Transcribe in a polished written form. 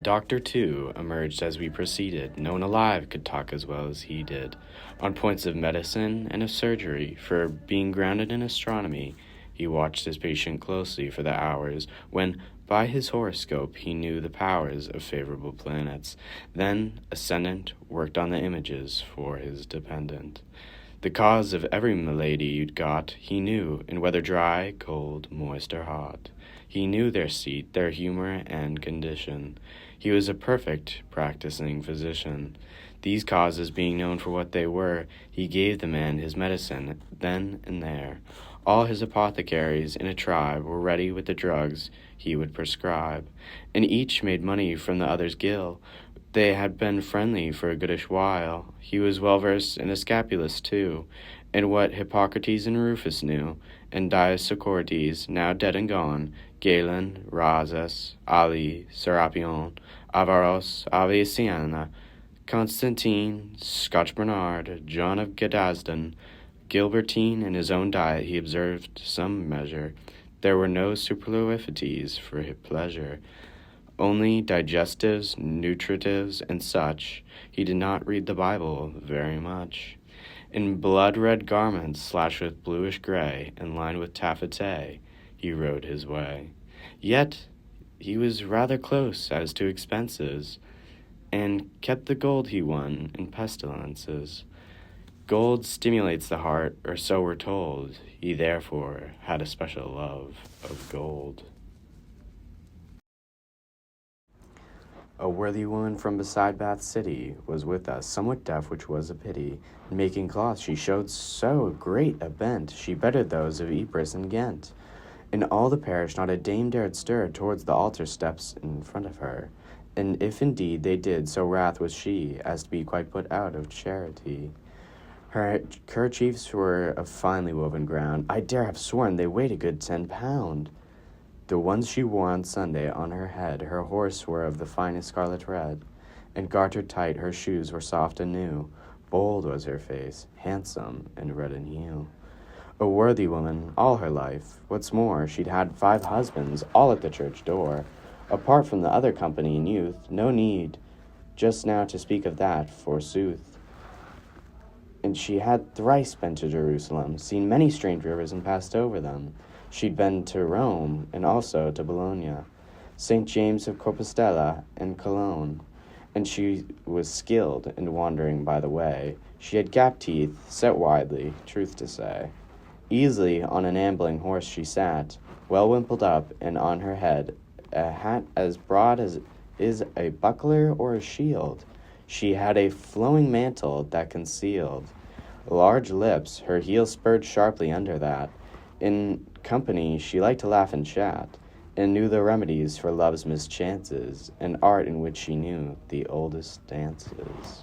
Doctor, too, emerged as we proceeded. No one alive could talk as well as he did, on points of medicine and of surgery, for, being grounded in astronomy, he watched his patient closely for the hours when, by his horoscope, he knew the powers of favorable planets. Then, ascendant, worked on the images for his dependent. The cause of every malady you'd got, he knew, and whether dry, cold, moist, or hot. He knew their seat, their humor, and condition. He was a perfect practicing physician. These causes being known for what they were, he gave the man his medicine then and there. All his apothecaries in a tribe were ready with the drugs he would prescribe, and each made money from the other's gill. They had been friendly for a goodish while. He was well versed in Escapulus too, and what Hippocrates and Rufus knew, and Dioscorides, now dead and gone, Galen, Rhazes, Ali, Serapion, Averroes, Avicenna, Constantine, Scotch Bernard, John of Gadansden, Gilbertine, in his own diet he observed some measure. There were no superfluities for his pleasure, only digestives, nutritives, and such. He did not read the Bible very much. In blood-red garments slashed with bluish-gray and lined with taffeta, he rode his way. Yet he was rather close as to expenses, and kept the gold he won in pestilences. Gold stimulates the heart, or so we're told. He therefore had a special love of gold. A worthy woman from beside Bath City was with us, somewhat deaf, which was a pity. In making cloth she showed so great a bent, she bettered those of Ypres and Ghent. In all the parish not a dame dared stir towards the altar steps in front of her, and if indeed they did, so wrath was she, as to be quite put out of charity. Her kerchiefs were of finely woven ground. I dare have sworn they weighed a good 10 pound. The ones she wore on Sunday on her head, her horse were of the finest scarlet red, and gartered tight her shoes were soft and new. Bold was her face, handsome and red in hue. A worthy woman all her life. What's more, she'd had 5 husbands, all at the church door. Apart from the other company in youth, no need just now to speak of that, forsooth. And she had thrice been to Jerusalem, seen many strange rivers, and passed over them. She'd been to Rome, and also to Bologna, St. James of Compostela, and Cologne, and she was skilled in wandering by the way. She had gap teeth, set widely, truth to say. Easily on an ambling horse she sat, well wimpled up, and on her head a hat as broad as is a buckler or a shield. She had a flowing mantle that concealed large lips, her heels spurred sharply under that. In company she liked to laugh and chat, and knew the remedies for love's mischances, an art in which she knew the oldest dances.